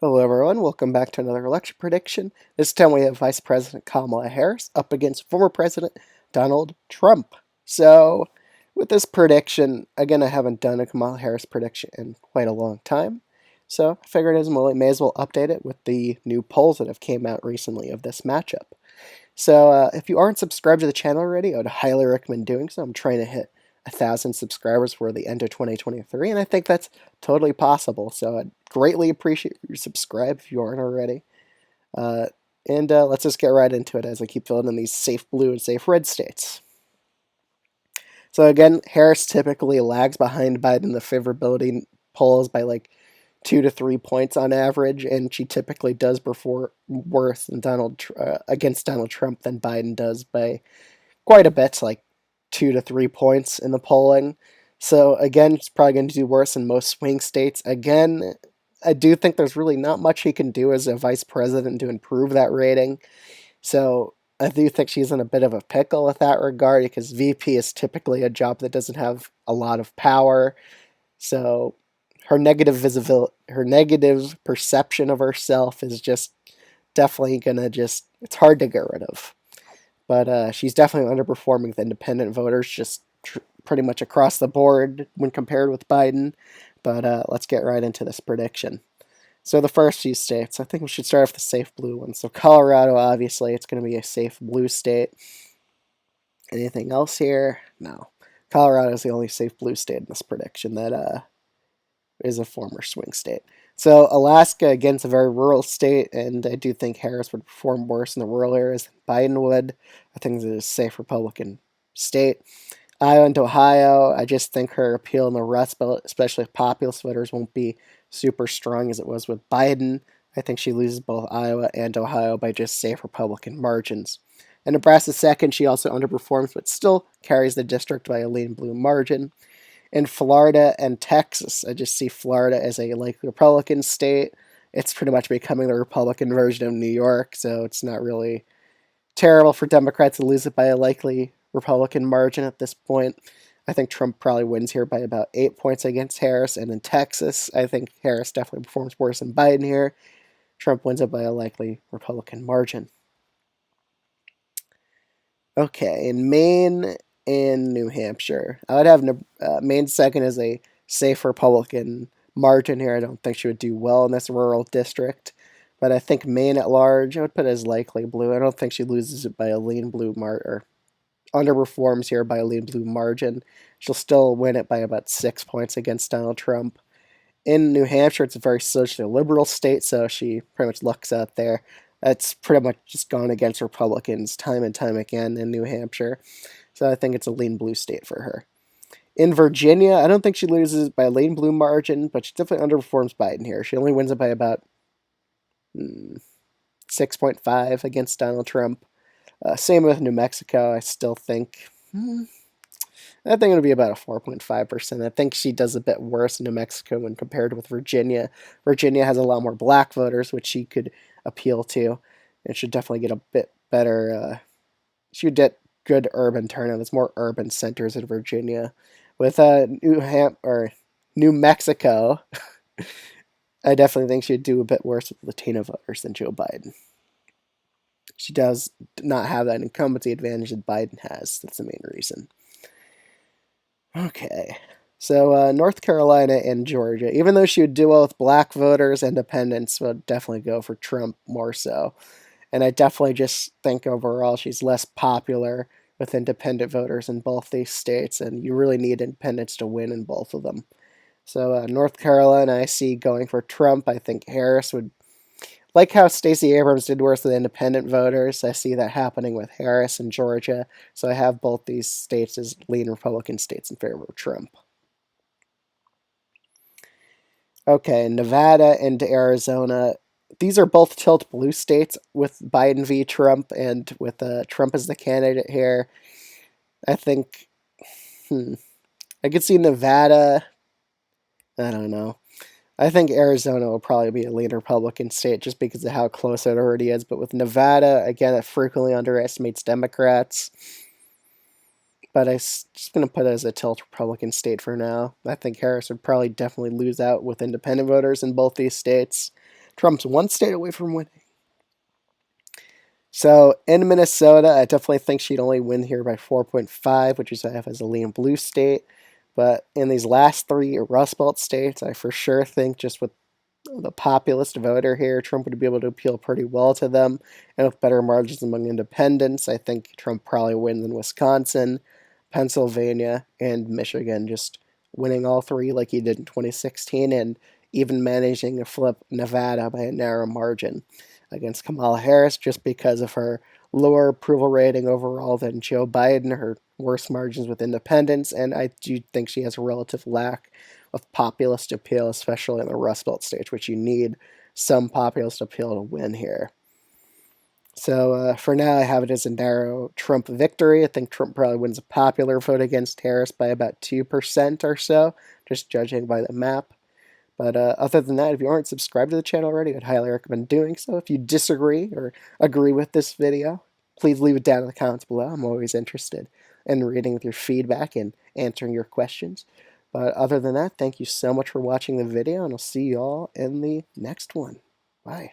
Hello, everyone. Welcome back to another election prediction. This time we have Vice President Kamala Harris up against former President Donald Trump. So, with this prediction, again, I haven't done a Kamala Harris prediction in quite a long time. So, I figured may as well update it with the new polls that have came out recently of this matchup. So, if you aren't subscribed to the channel already, I would highly recommend doing so. I'm trying to hit 1,000 subscribers for the end of 2023, and I think that's totally possible. So, I'd greatly appreciate you subscribe if you aren't already. And let's just get right into it as I keep filling in these safe blue and safe red states. So again, Harris typically lags behind Biden in the favorability polls by like 2 to 3 points on average, and she typically does perform worse than against Donald Trump than Biden does by quite a bit, like 2 to 3 points in the polling. So again, it's probably going to do worse in most swing states. Again, I do think there's really not much he can do as a vice president to improve that rating. So I do think she's in a bit of a pickle with that regard because VP is typically a job that doesn't have a lot of power. So her negative perception of herself is just definitely gonna it's hard to get rid of. But she's definitely underperforming with independent voters, just pretty much across the board when compared with Biden. But let's get right into this prediction. So the first few states, I think we should start with the safe blue one. So Colorado, obviously, it's going to be a safe blue state. Anything else here? No. Colorado is the only safe blue state in this prediction that is a former swing state. So Alaska, again, is a very rural state, and I do think Harris would perform worse in the rural areas than Biden would. I think it's a safe Republican state. Iowa and Ohio, I just think her appeal in the Rust Belt, especially if populist voters, won't be super strong as it was with Biden. I think she loses both Iowa and Ohio by just safe Republican margins. And Nebraska's second, she also underperforms, but still carries the district by a lean blue margin. In Florida and Texas, I just see Florida as a likely Republican state. It's pretty much becoming the Republican version of New York, so it's not really terrible for Democrats to lose it by a likely Republican margin at this point. I think Trump probably wins here by about 8 points against Harris. And in Texas, I think Harris definitely performs worse than Biden here. Trump wins it by a likely Republican margin. Okay, in Maine and New Hampshire, I would have Maine second as a safe Republican margin here. I don't think she would do well in this rural district. But I think Maine at large, I would put as likely blue. I don't think she loses it by a lean blue or underperforms here by a lean blue margin. She'll still win it by about 6 points against Donald Trump. In New Hampshire, it's a very socially liberal state, so she pretty much lucks out there. That's pretty much just gone against Republicans time and time again in New Hampshire. So I think it's a lean blue state for her. In Virginia, I don't think she loses by a lean blue margin, but she definitely underperforms Biden here. She only wins it by about 6.5 against Donald Trump. Same with New Mexico. I still think. I think it'll be about a 4.5%. I think she does a bit worse in New Mexico when compared with Virginia. Virginia has a lot more black voters, which she could appeal to. And should definitely get a bit better. She would get good urban turnout. There's more urban centers in Virginia. With New Mexico, I definitely think she'd do a bit worse with Latino voters than Joe Biden. She does not have that incumbency advantage that Biden has. That's the main reason. Okay. So North Carolina and Georgia, even though she would do well with black voters, independents would definitely go for Trump more so. And I definitely just think overall she's less popular with independent voters in both these states, and you really need independents to win in both of them. So North Carolina, I see going for Trump. I think Harris would, like how Stacey Abrams did worse with independent voters. I see that happening with Harris and Georgia. So I have both these states as lean Republican states in favor of Trump. Okay, Nevada and Arizona. These are both tilt blue states with Biden v. Trump and with Trump as the candidate here. I think, I could see Nevada. I don't know. I think Arizona will probably be a lean Republican state just because of how close it already is. But with Nevada, again, it frequently underestimates Democrats. But I'm just going to put it as a tilt Republican state for now. I think Harris would probably definitely lose out with independent voters in both these states. Trump's one state away from winning. So in Minnesota, I definitely think she'd only win here by 4.5, which is I have as a lean blue state. But in these last three Rust Belt states, I for sure think just with the populist voter here, Trump would be able to appeal pretty well to them. And with better margins among independents, I think Trump probably wins in Wisconsin, Pennsylvania, and Michigan, just winning all three like he did in 2016 and even managing to flip Nevada by a narrow margin against Kamala Harris just because of her lower approval rating overall than Joe Biden, her worse margins with independents, and I do think she has a relative lack of populist appeal, especially in the Rust Belt states, which you need some populist appeal to win here. So for now, I have it as a narrow Trump victory. I think Trump probably wins a popular vote against Harris by about 2% or so, just judging by the map. But other than that, if you aren't subscribed to the channel already, I'd highly recommend doing so. If you disagree or agree with this video, please leave it down in the comments below. I'm always interested in reading with your feedback and answering your questions. But other than that, thank you so much for watching the video, and I'll see you all in the next one. Bye.